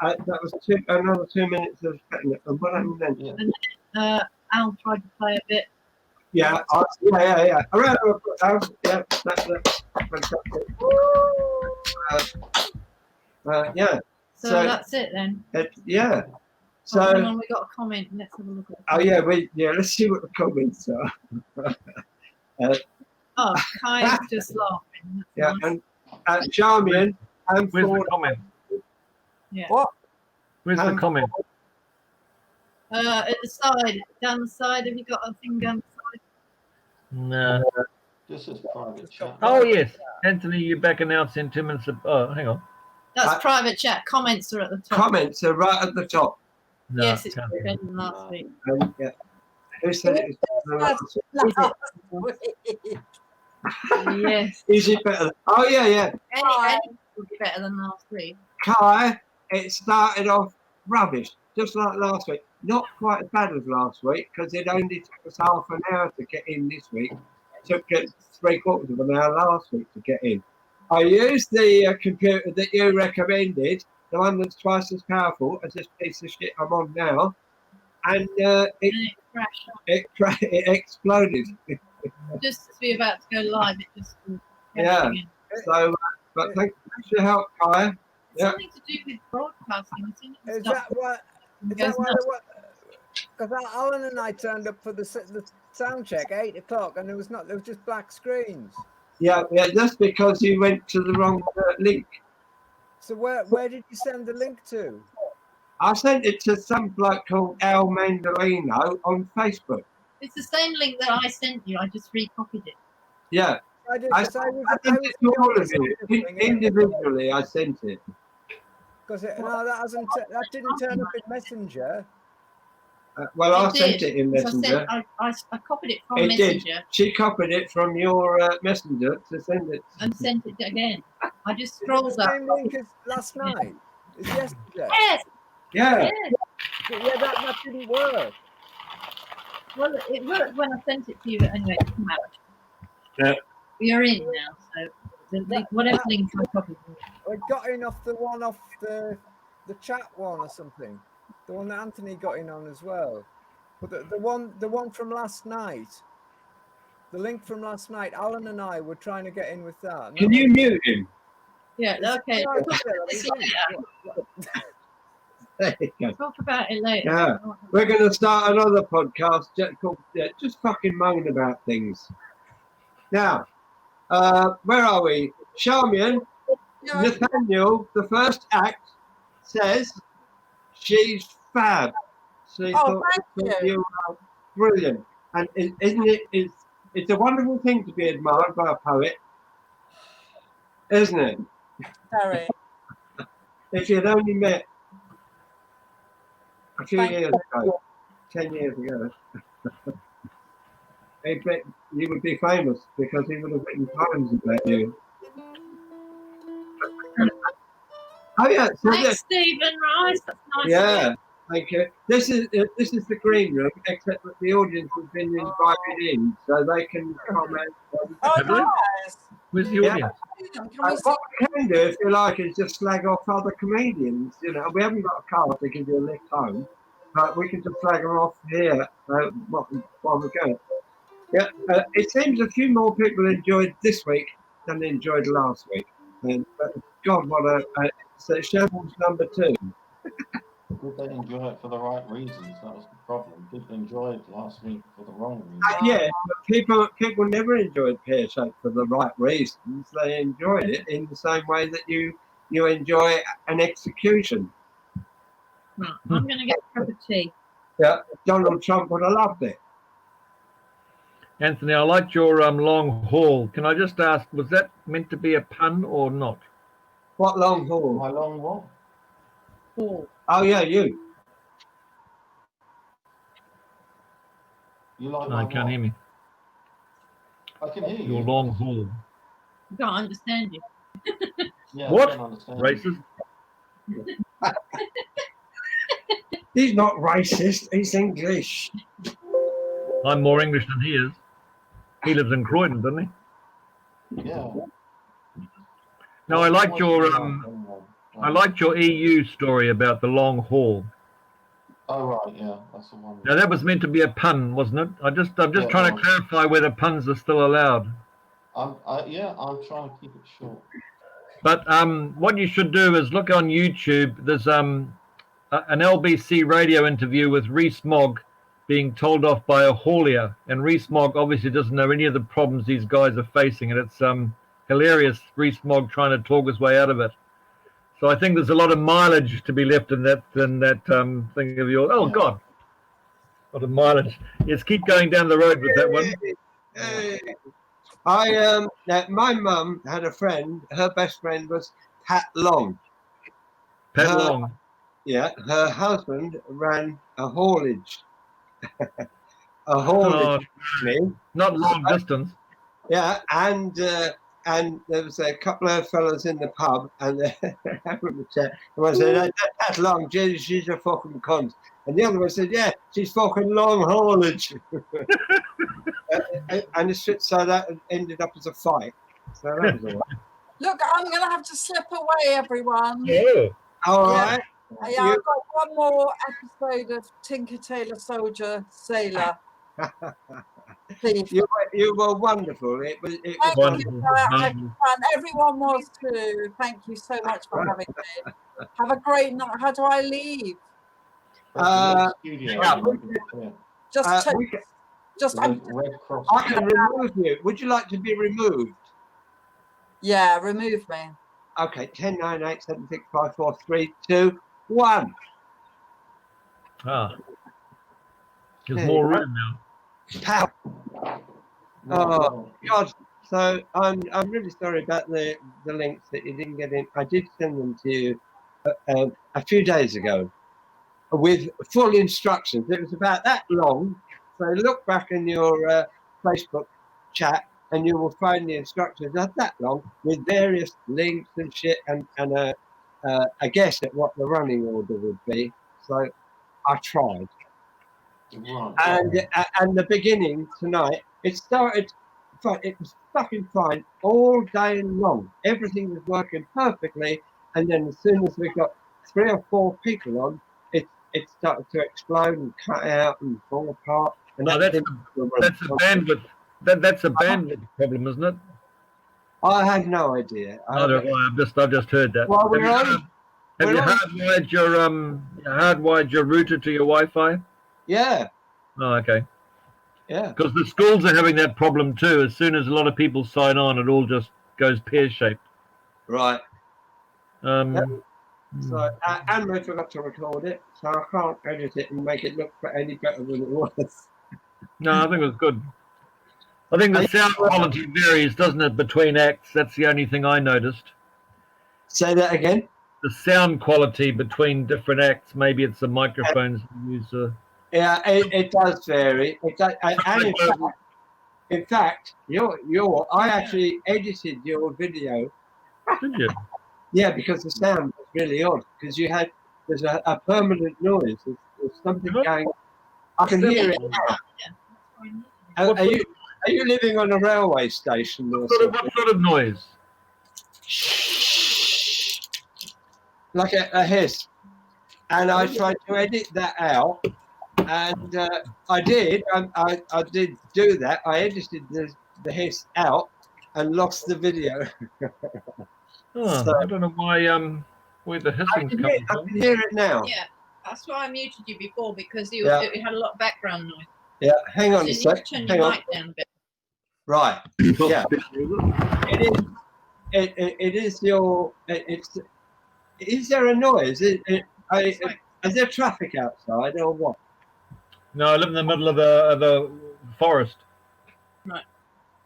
that was another 2 minutes of pattern math. And what happened then? And then Al tried to play a bit. Yeah. Around that's fantastic. So that's it then. So hang on, we got a comment. Let's have a look at it. Let's see what the comments are. Kai's just laughing. That's nice. And Charmian and where's Ford. The comment? Yeah. What? Where's the comment? At the side, down the side. Have you got a thing down the side? No. This is private chat. Oh yes, Anthony, you're back and now. In 2 minutes. Hang on. That's private chat. Comments are at the top. Comments are right at the top. No, yes, it's better than last week. Who said it was Yes. Is it better? Oh yeah. Any would be better than last week. Kai, it started off rubbish, just like last week. Not quite as bad as last week because it only took us half an hour to get in this week. It took us 3/4 of an hour last week to get in. I used the computer that you recommended, the one that's twice as powerful as this piece of shit I'm on now, and it exploded. Just as we're about to go live, it just So, but thanks for your help, Kai. Something to do with broadcasting. Is that why? Because Alan and I turned up for the sound check 8 o'clock, and there was just black screens. Yeah, that's because you went to the wrong link. So where did you send the link to? I sent it to some bloke called Allon Mandolino on Facebook. It's the same link that I sent you. I just recopied it. Yeah. I sent it to all of you. Individually, I sent it. Because that didn't turn up in Messenger. I sent it in Messenger. I copied it from Messenger. Did. She copied it from your Messenger to send it. And sent it again. I just scrolled up. The same link as last night. It's yesterday. Yes. Yeah. Yeah, that didn't work. Well, it worked when I sent it to you, but anyway, it doesn't matter. Yeah. We are in now, so whatever link I copied. I got in off the one off the chat one or something. The one that Anthony got in on as well. But the one from last night, the link from last night, Alan and I were trying to get in with that. Can you mute him? Yeah, okay. Talk about it later. Yeah, we're going to start another podcast called Just Fucking Moan About Things. Now, where are we? Charmian, Nathaniel, the first act, says she's fab. She thought you are brilliant. And isn't it? It's a wonderful thing to be admired by a poet, isn't it? Very. if you'd only met a few Thank years ago, 10 years ago, you would be famous because he would have written poems about you. Oh yeah, so Thanks, Stephen Rice. That's nice. yeah, thank you. This is the green room, except that the audience has been invited in, so they can comment. Oh, Have they? nice. Where's the Yeah. audience? Can we see? What we can do, if you like, is just slag off other comedians. You know, we haven't got a car to give you a lift home, but we can just slag them off here while we're going. Yeah, it seems a few more people enjoyed this week than they enjoyed last week. And God, what a so Sherman's number 2. Did they enjoy it for the right reasons? That was the problem. People enjoyed last week for the wrong reasons. Yeah, but people never enjoyed Pear Shaped for the right reasons. They enjoyed it in the same way that you enjoy an execution. Right, I'm going to get a cup of tea. Yeah, Donald Trump would have loved it. Anthony, I liked your long haul. Can I just ask, was that meant to be a pun or not? What long haul? My long walk. Oh yeah, you. You like No, my I can't what? hear me. I can hear Your you. long haul. I don't understand you. Yeah, What? I don't understand. Racist? He's not racist. He's English. I'm more English than he is. He lives in Croydon, doesn't he? Yeah. No, I liked your EU story about the long haul. Oh right, yeah, that's the one. Now that was meant to be a pun, wasn't it? I'm just Yeah, trying it to clarify whether puns are still allowed. I'm trying to keep it short. But what you should do is look on YouTube. There's an LBC radio interview with Rees-Mogg being told off by a haulier, and Rees-Mogg obviously doesn't know any of the problems these guys are facing, and it's hilarious. Rees-Mogg trying to talk his way out of it. So I think there's a lot of mileage to be left in that thing of yours. Oh God, a lot of mileage. Yes, keep going down the road with that one. My mum had a friend. Her best friend was Pat Long. Pat Long. Yeah, her husband ran a haulage. Company. Not long distance. Yeah, and there was a couple of fellas in the pub, and they're having a chat. And one said, "That's Long, she's a fucking cunt." And the other one said, "Yeah, she's fucking long haulage." And so that ended up as a fight. So that was all right. Look, I'm going to have to slip away, everyone. Yeah. All right. Yeah, I've got one more episode of Tinker Tailor Soldier Sailor. You were wonderful. It was wonderful. I had fun. Everyone was too. Thank you so much for having me. Have a great night. How do I leave? I can remove you. Would you like to be removed? Yeah, remove me. Okay, 10, 9, 8, 7, 6, 5, 4, 3, 2, 1. Ah. There's more room now. Pow. Oh God! So I'm really sorry about the links that you didn't get in. I did send them to you a few days ago with full instructions. It was about that long. So look back in your Facebook chat, and you will find the instructions are that long with various links and shit, and a guess at what the running order would be. So I tried. And the beginning tonight, it started. It was fucking fine all day long. Everything was working perfectly, and then as soon as we got 3 or 4 people on, it started to explode and cut out and fall apart. And that's a bandwidth. That's a bandwidth problem, isn't it? I have no idea. I've just heard that. Well, have you hardwired your router to your Wi-Fi? Yeah. Oh, okay. Yeah. Because the schools are having that problem too. As soon as a lot of people sign on, it all just goes pear-shaped. Right. Yep. So, and we forgot to record it, so I can't edit it and make it look any better than it was. No, I think it was good. I think the sound quality varies, doesn't it, between acts? That's the only thing I noticed. Say that again? the sound quality between different acts. Maybe it's the microphones you use. Yeah, it does vary. It does, and in fact, I actually edited your video. Did you? Yeah, because the sound was really odd. Because there's a permanent noise. There's something going. I can hear it now. Are you living on a railway station or something? What sort of noise? Like a hiss. And I tried to edit that out, and I did. I did do that. I edited the hiss out and lost the video. So, I don't know where the hissing's coming from. I can hear it now. Yeah, that's why I muted you before, because you had a lot of background noise. Yeah, hang on a So you sec. turn Hang your on. mic down a bit. Right. Yeah. It is your. Is there a noise? Is there traffic outside or what? No, I live in the middle of a forest. Right.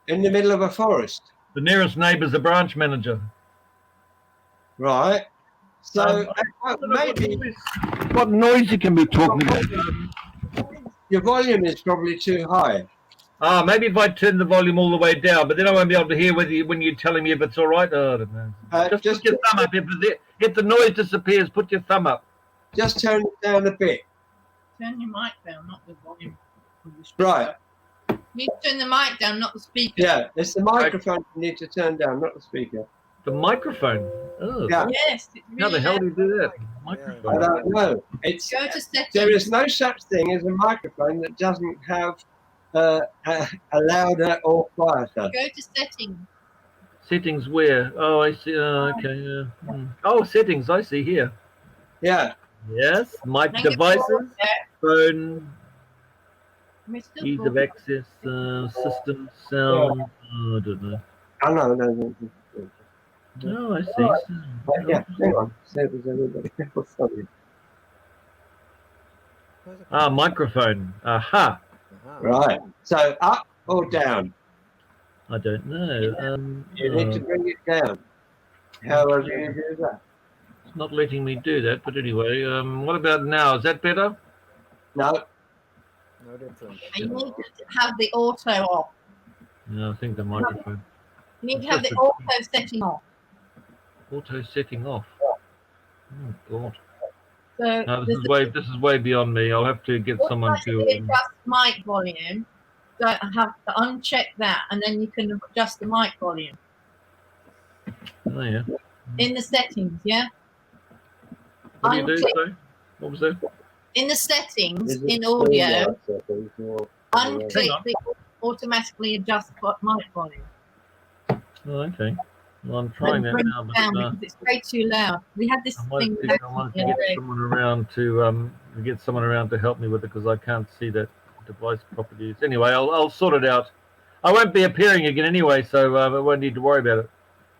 In the middle of a forest. The nearest neighbour's a branch manager. Right. So maybe what noise you can be talking about? Your volume is probably too high. Maybe if I turn the volume all the way down, but then I won't be able to hear when you're telling me if it's all right. I don't know. Just put your thumb up. If the noise disappears, put your thumb up. Just turn it down a bit. Turn your mic down, not the volume. Right. You need to turn the mic down, not the speaker. Yeah, it's the microphone you need to turn down, not the speaker. The microphone? Oh. Yeah. Yes. Really How the hell do you do that? Microphone. I don't know. It's, go to settings. there is no such thing as a microphone that doesn't have a louder or quieter. Go to settings. Settings where? Oh, I see. Okay. Oh, settings. I see here. Yeah. Yes. Mic Hang it devices. forward Phone. Ease of forward. access. System. Sound. Oh, I don't know. Oh, no. Oh, I see. Yeah, hang on. See if there's anybody else on it. Microphone. Aha. Right. So up or down? I don't know. You need to bring it down. How are you do that? It's not letting me do that, but anyway. What about now? Is that better? No. No difference. You need to have the auto off. No, I think the microphone. You need to have the auto setting off. Auto setting off. Oh God. So No, this is way beyond me. I'll have to get someone to. Adjust mic volume. So have to uncheck that, and then you can adjust the mic volume Oh yeah. in the settings. Yeah. What do you do? Sorry? What was that? In the settings Is it in audio, settings or- unclick the automatically adjust mic volume. Oh, okay. Well, I'm trying that Bring now, it but down because it's way too loud. We had this I might thing. get someone around to help me with it because I can't see that device properties. Anyway, I'll sort it out. I won't be appearing again anyway, so I won't need to worry about it.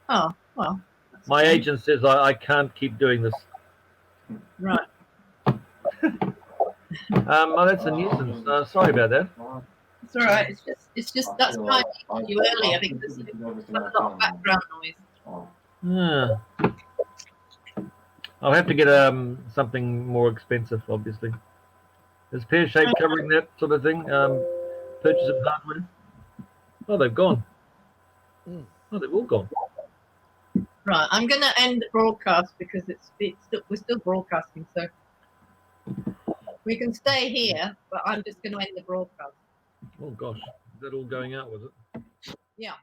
Oh well. My agent says I can't keep doing this. Right. Oh, that's a nuisance. Sorry about that. It's all right. It's just that's why I needed you earlier because there's a lot of background noise. Yeah. I'll have to get something more expensive, obviously. Is Pear Shaped covering that sort of thing? Purchase of hardware? Oh, they've gone. Oh, they've all gone. Right. I'm going to end the broadcast because we're still broadcasting, so we can stay here, but I'm just going to end the broadcast. Oh gosh, is that all going out, was it? Yeah.